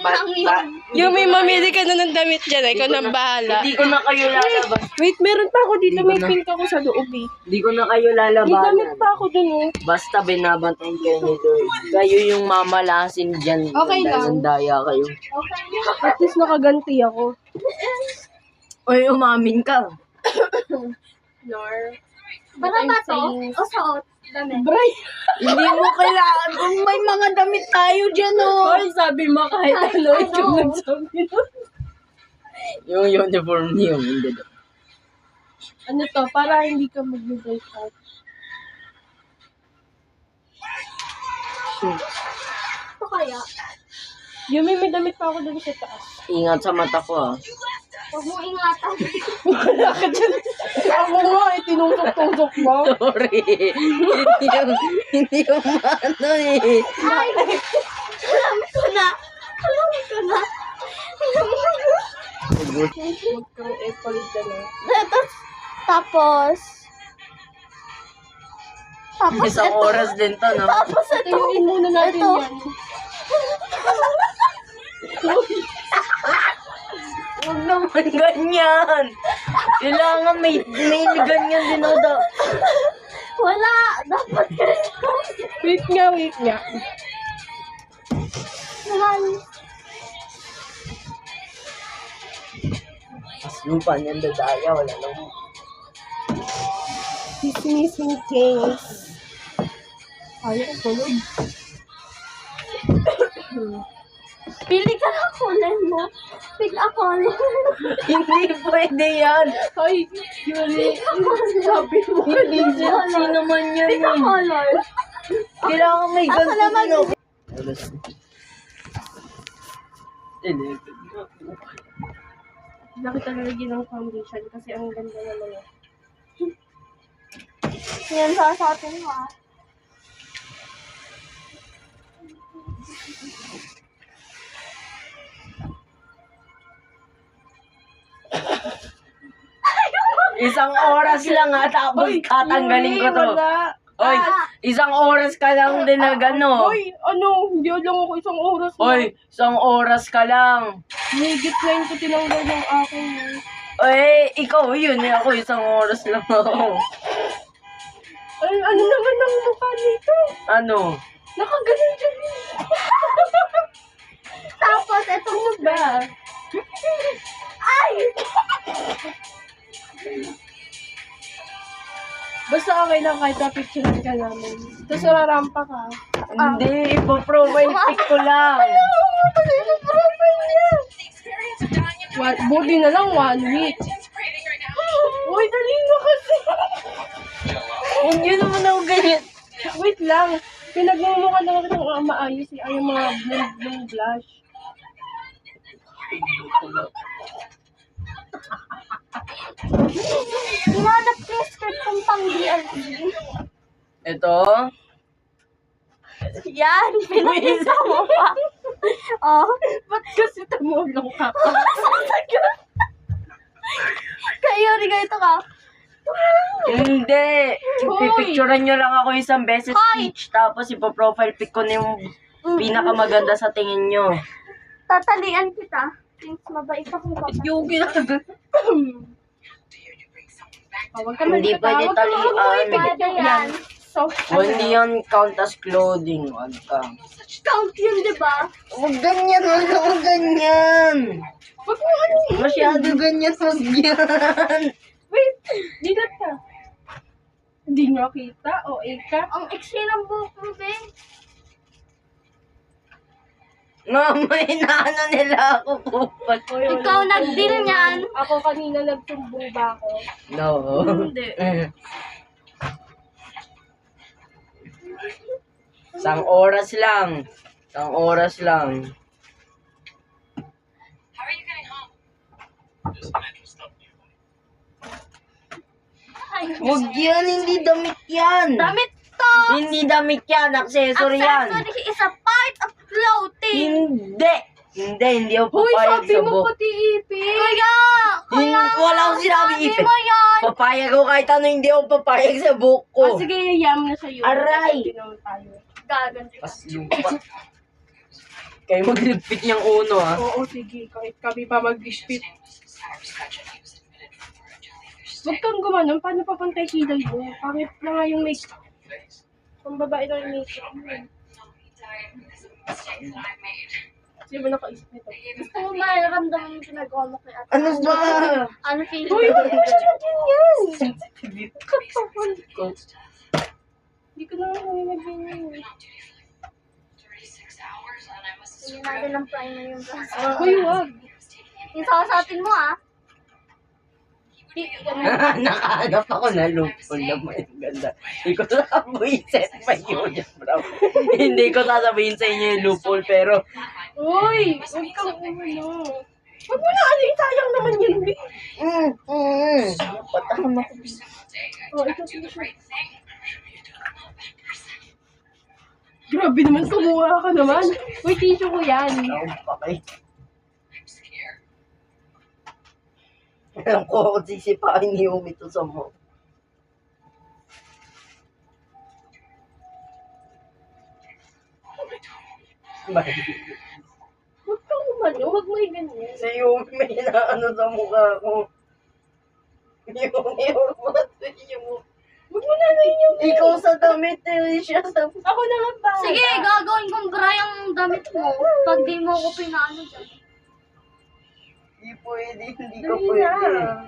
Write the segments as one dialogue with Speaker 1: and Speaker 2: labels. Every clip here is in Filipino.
Speaker 1: lang yun.
Speaker 2: Yung may mamili ka na ng damit dyan, ikaw nang bahala.
Speaker 3: Hindi ko na kayo lalabas.
Speaker 2: Wait, meron pa ako dito.
Speaker 3: Hindi ko
Speaker 2: May
Speaker 3: na.
Speaker 2: pink ako sa loob eh.
Speaker 3: Hindi ko na kayo
Speaker 2: May damit
Speaker 3: lalabanan.
Speaker 2: pa ako dun oh.
Speaker 3: Basta binabantayan kayo ni Lord. Kayo yung mamalasin dyan.
Speaker 2: Okay lang.
Speaker 3: Nandaya kayo.
Speaker 1: Okay lang.
Speaker 2: At least nakaganti ako.
Speaker 3: Oy, umamin ka.
Speaker 2: Nar.
Speaker 1: Para ba to? O suot? Damit.
Speaker 2: Bray!
Speaker 3: Hindi mo kailangan. Kung may mga damit tayo dyan, oh.
Speaker 2: Hoy, sabi mo kahit ano, ikaw nagsabi nun.
Speaker 3: Yung uniform niyo, hindi daw.
Speaker 2: Ano to, para hindi ka mag-break out.
Speaker 1: Ito kaya?
Speaker 2: Yung may damit pa ako dun sa taas.
Speaker 3: Ingat sa mata ko, ah.
Speaker 1: Huwag mo ingatan.
Speaker 2: Wala ka dyan. Ako nga, tinungkok-tungkok mo.
Speaker 3: Sorry. Hindi yung ano eh.
Speaker 1: Ay! Alam ko na. Alam ko na.
Speaker 2: Huwag kang apple dyan eh.
Speaker 1: Tapos,
Speaker 3: Isang
Speaker 1: ito.
Speaker 3: oras din to, no?
Speaker 1: Tapos ito.
Speaker 2: Tuyuin muna natin
Speaker 1: Ito.
Speaker 2: yan.
Speaker 3: Huwag naman ganyan. Kailangan may ganyan din ako daw.
Speaker 1: Wala. Dapat
Speaker 2: Wait nga.
Speaker 3: Mas lupa niyan dadaya, wala lang.
Speaker 2: Dismissing things. Ayaw ko tulog.
Speaker 1: Pili ka ng kulay mo. Pick a color.
Speaker 3: Hindi pwede yan.
Speaker 2: Ay, Yuri. Sabi mo
Speaker 3: Hindi
Speaker 2: kanina.
Speaker 3: sino man yan
Speaker 1: Pick a
Speaker 3: eh.
Speaker 1: color.
Speaker 3: Kailangan may
Speaker 1: Ako
Speaker 3: ganito
Speaker 1: naman.
Speaker 3: din ako.
Speaker 2: Bakit talaga ng foundation? Kasi ang ganda naman eh.
Speaker 1: Yan sa atin mo ah.
Speaker 3: Isang oras lang ha, tapos tatanggalin ko to.
Speaker 2: Wala.
Speaker 3: Oy, isang oras ka lang din na gano.
Speaker 2: Hoy, ano? Hindi lang ako isang oras na.
Speaker 3: Oy, isang oras ka lang.
Speaker 2: Higit na yung tinanggal ng akin.
Speaker 3: Oy, ikaw yun eh. Ako isang oras lang ako.
Speaker 2: Ay, ano naman ang mukha nito?
Speaker 3: Ano?
Speaker 2: Nakaganon dyan eh.
Speaker 1: Tapos itong
Speaker 2: Ano ba?
Speaker 1: ay!
Speaker 2: Basta okay lang kahit na-picturean ka namin. Tapos rarampa ka.
Speaker 3: Hindi, ipo-provide pic ko lang.
Speaker 2: Buti na lang 1 week. Uy, dali na kasi.
Speaker 3: Hindi naman ako ganyan.
Speaker 2: Wait lang. Pinagmumukha lang ako ng maayos eh. Ay, yung mga blue blush.
Speaker 1: Hinanap ko yung skirt kong pang DLE.
Speaker 3: Ito?
Speaker 1: Yan, pinakita mo pa. Oh.
Speaker 2: Ba't kasi tumulong ka pa?
Speaker 1: Kayo, rin ito ka.
Speaker 3: Hindi. Pipicturean nyo lang ako isang beses
Speaker 1: Hoy!
Speaker 3: each. Tapos ipo-profile pic ko na yung pinakamaganda sa tingin nyo.
Speaker 1: Tatalian kita. Since mabait akong kapatid.
Speaker 3: Yugi na.
Speaker 2: Huwag ka
Speaker 3: Hindi pwede talian.
Speaker 1: Pwede yan.
Speaker 2: So,
Speaker 3: Hindi yan count as clothing. Wag ka.
Speaker 1: Count yun, di ba?
Speaker 3: Huwag ganyan. Huwag ganyan.
Speaker 2: Huwag mo ano eh.
Speaker 3: Masyado ganyan. Huwag yan.
Speaker 2: Wait, dilat ka. Hindi nyo kita o ika.
Speaker 1: Ang iksi ng buhok mo, Ben.
Speaker 3: Mamay na ano nila ako kupal.
Speaker 1: Ikaw nag-deal niyan.
Speaker 2: Ako kanina nagsumbong ba ako?
Speaker 3: No.
Speaker 2: Hindi.
Speaker 3: Isang oras lang. Isang oras lang.
Speaker 1: Ay,
Speaker 3: Huwag yan. Hindi damit yan.
Speaker 1: damit to.
Speaker 3: Hindi damit yan. Accessory yan.
Speaker 1: Accessory is a part of clothing.
Speaker 3: Hindi. Hindi ako
Speaker 2: Hoy,
Speaker 3: papayag
Speaker 2: sabi
Speaker 3: sa
Speaker 2: mo
Speaker 3: buhok.
Speaker 2: pati ipin.
Speaker 1: Kaya,
Speaker 3: Wala akong sinabi ipin.
Speaker 1: mo yan.
Speaker 3: Papayag ko kahit ano, hindi ako papayag sa buhok ko.
Speaker 2: Ah, sige, yam na sa'yo.
Speaker 3: Aray!
Speaker 2: Hindi naman tayo.
Speaker 1: Gaganti ka.
Speaker 3: Pas lupa. Kayo magligpit niyang uno, ha?
Speaker 2: Oo, sige. Kahit kami pa mag-dispute. Huwag kang gumanon. Paano papantay kilay mo? Pangit na nga yung makeup. Ang babae na yung makeup mo. Sino ba nakaisip nito?
Speaker 1: Gusto mo maramdaman yung pinagawa mo kay ate?
Speaker 3: Ano ba?
Speaker 1: Ano feeling
Speaker 2: Uy,
Speaker 1: mo?
Speaker 2: huwag mo siya ganyan! Katawan ko. Hindi ko naman nalilagyan yun.
Speaker 1: Hindi natin ng primer yung braso.
Speaker 2: Uy, huwag.
Speaker 1: Yung sasatin mo ah.
Speaker 3: Nakahanap ako na loophole na may ganda. Hindi ko nakabuisit pa yun, bro. Hindi ko sasabihin sa inyo yung loophole, pero...
Speaker 2: Uy, huwag kang umano. Huwag mo na ano, sayang naman yun, B.
Speaker 3: Patama ko.
Speaker 2: Oh, ito, t-shirt. Grabe naman, kumuha ka naman. Uy, tissue ko yan.
Speaker 3: Ako pa kay... Alam ko ako sisipain ni Umi to sa mo.
Speaker 2: Huwag kang umano, huwag mo ganyan.
Speaker 3: Si Umi may inaano sa mukha ko. Umi, huwag mo yung...
Speaker 2: Huwag mo na yung...
Speaker 3: Ikaw sa damit, siya sa...
Speaker 2: Ako na lang ba?
Speaker 1: Sige, gagawin kong bra yung damit mo. Pag di mo ko pinaano dyan.
Speaker 3: Hindi pwede, hindi ka
Speaker 2: Dali
Speaker 3: pwede.
Speaker 2: na.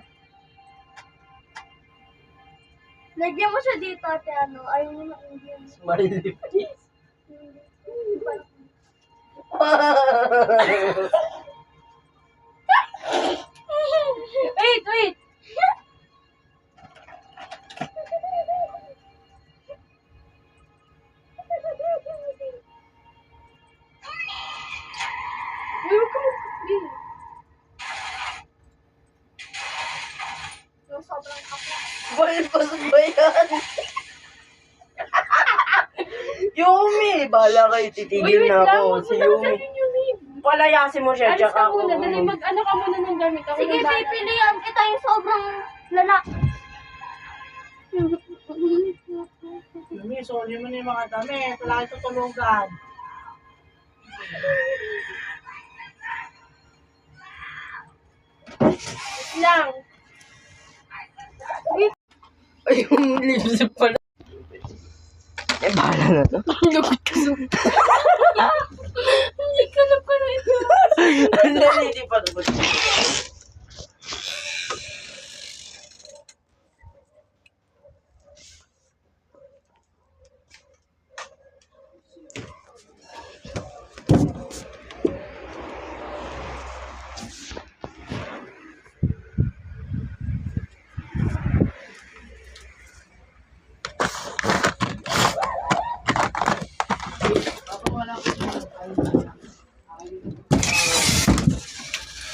Speaker 1: Lagyan mo siya dito ate ano. Ayaw mo na Indian.
Speaker 3: Smiley face.
Speaker 2: Wait, wait. Uy, huwag ka mag-copy.
Speaker 1: Yung sobrang kapla.
Speaker 3: Balbas ba yan? Yumi! Bahala kayo, titigil na ako. Si Yumi. Palayasin mo siya,
Speaker 2: Alis
Speaker 3: tsaka
Speaker 2: ka
Speaker 3: ako.
Speaker 2: muna, dali mag-ano ka muna ng damit. Ako
Speaker 1: Sige,
Speaker 2: na bahala.
Speaker 1: pipilihan kita yung sobrang lalaki.
Speaker 4: Mami, sorry mo na yung mga damit. Wala kayo tutulugan.
Speaker 2: Lang.
Speaker 3: Ay, yung lipstick pala. Eh, bahala na to.
Speaker 2: Lagot ka sa... Hindi ka na pala ito.
Speaker 3: Hindi pa to.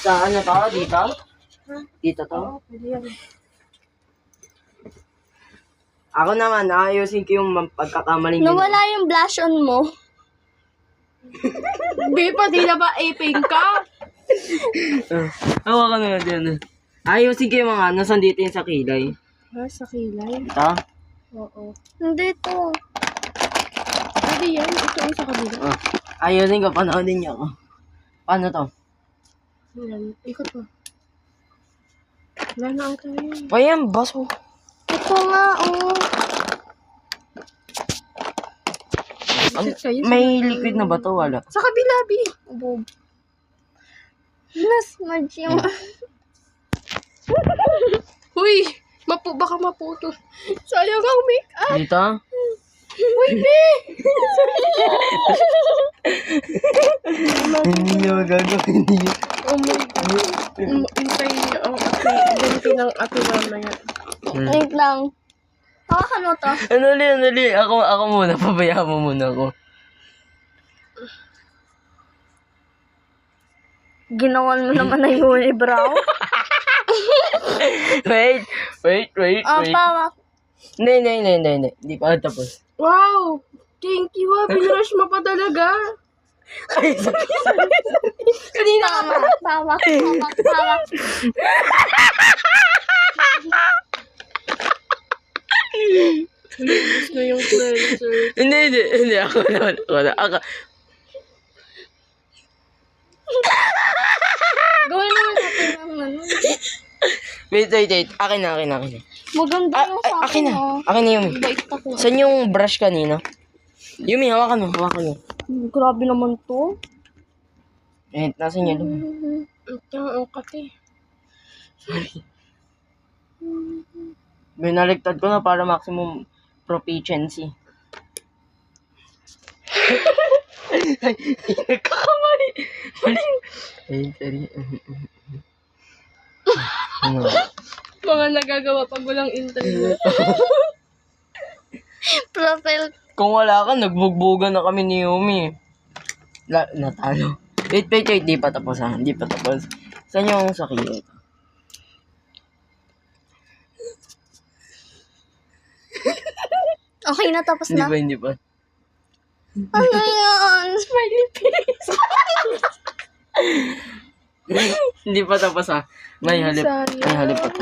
Speaker 3: Saan na to? Dito? Dito to?
Speaker 2: Pwede yan.
Speaker 3: Ako naman, ayusin ko yung pagkakamaling
Speaker 1: Nawala yung blush on mo.
Speaker 2: Babe, pati na ba aping ka?
Speaker 3: Hawa ka na dyan. Ayusin ko yung mga nasan dito yung sa kilay.
Speaker 2: Ah, sa kilay?
Speaker 3: Ito?
Speaker 2: Oo.
Speaker 1: Hindi to.
Speaker 2: Pwede yan. Ito ang sa kabila.
Speaker 3: Oh. Ayusin ko, panoodin niyo ako. Paano to?
Speaker 2: Yan. Ikot mo. Wala na ata yun.
Speaker 3: Ayan, baso.
Speaker 1: Ito nga, oh.
Speaker 3: Ano,
Speaker 2: Sa'yo,
Speaker 3: may liquid na ba to? Wala.
Speaker 2: Sa kabila, B.
Speaker 1: Bob. Nasmudge yung...
Speaker 2: Uy! Baka maputo. Sayang ang make-up.
Speaker 3: Dito?
Speaker 2: Uy, B!
Speaker 3: Hindi nyo gagawin yun.
Speaker 2: Oh my God. Hintayin niyo ang ate. Ganti ng ate mamaya.
Speaker 1: Wait lang. Hawakan mo to.
Speaker 3: Andali. Ako muna. Pabayaan mo muna ako.
Speaker 1: Ginawan mo naman na yung unibrow.
Speaker 3: Wait.
Speaker 1: Pawak.
Speaker 3: Hindi. Hindi pa tapos.
Speaker 2: Wow! Thank you ah. Pinrush mo pa talaga.
Speaker 3: Ay, sorry.
Speaker 2: Kanina ka pa.
Speaker 1: Pawak.
Speaker 2: Gusto yung cleanser.
Speaker 3: Hindi. Ako na. Wait. Akin na.
Speaker 1: Maganda yung sa
Speaker 3: Akin
Speaker 1: akin,
Speaker 3: na.
Speaker 1: ah.
Speaker 3: Akin na, Yumi.
Speaker 1: Bait ako.
Speaker 3: Saan yung brush kanina? Yumi, hawakan mo.
Speaker 1: Grabe naman to.
Speaker 3: Nasaan yun?
Speaker 2: Ito, ang kati.
Speaker 3: Binaligtad ko na para maximum proficiency. Ay, nagkakamali. Mali. Ay, sorry. Ano?
Speaker 2: Mga nagagawa pag walang internet.
Speaker 1: Profile.
Speaker 3: Kung wala ka, nagbugbugan na kami ni Yumi. Natalo. Wait, di pa tapos ha. Hindi pa tapos. Saan yung sakit?
Speaker 1: Okay na, tapos na.
Speaker 3: Hindi pa.
Speaker 1: Ano yan?
Speaker 2: Smiley face.
Speaker 3: Hindi pa tapos ha. May halip pa to.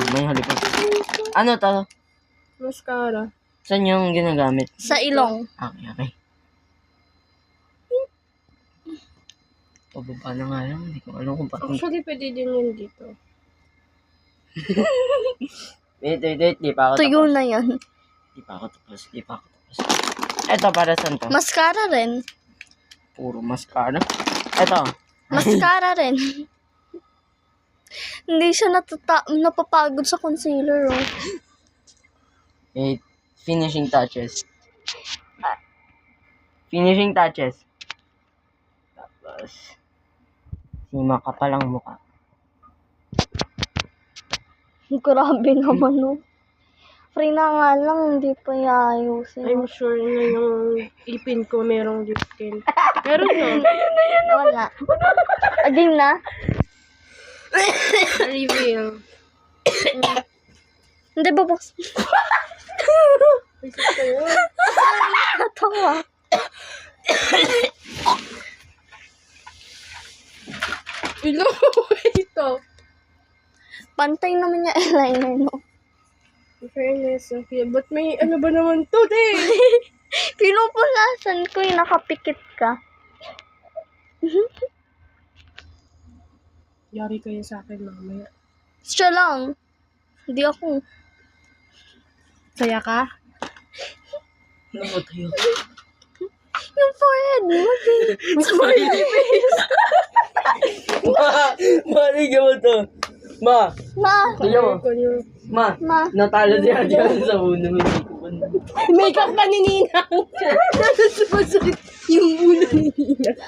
Speaker 3: Ano to?
Speaker 2: Mascara.
Speaker 3: Saan yung ginagamit?
Speaker 1: Sa ilong.
Speaker 3: Okay. Pababa na nga lang. Hindi ko alam kung paano.
Speaker 2: Actually, pwede din yun dito.
Speaker 3: Wait. Di pa ako
Speaker 1: Tuyo
Speaker 3: tapos.
Speaker 1: na yan.
Speaker 3: Di pa ako tapos. Eto, para saan to?
Speaker 1: Mascara rin.
Speaker 3: Puro mascara. Eto.
Speaker 1: Mascara rin. Hindi siya napapagod sa concealer, oh.
Speaker 3: Wait. Finishing touches. Tapos, sima ka palang mukha.
Speaker 1: Grabe naman, no. Free na nga lang, hindi pa iayusin.
Speaker 2: I'm sure na yung ipin ko merong lip tint. Meron na.
Speaker 1: Wala. Again na?
Speaker 2: Reveal.
Speaker 1: Hindi ba, boss?
Speaker 2: Isip ko yun.
Speaker 1: Natawa.
Speaker 2: Ilang ito.
Speaker 1: Pantay naman yung eyeliner, no?
Speaker 2: In fairness, okay. Ba't may ano ba naman to, din?
Speaker 1: Pinupulasan ko yung nakapikit ka.
Speaker 2: Yari kayo sa akin mamaya.
Speaker 1: Siya lang. Hindi ako.
Speaker 2: Saya ka?
Speaker 3: Ano ba tayo?
Speaker 1: Yung forehead mo,
Speaker 3: Smiley face! Bigyan mo to. Ma! Bigyan mo. Ma!
Speaker 1: Ma.
Speaker 3: Natalo siya sa uno.
Speaker 2: Makeup pa ni Ninang! Sumasakit yung ulo ni Ninang.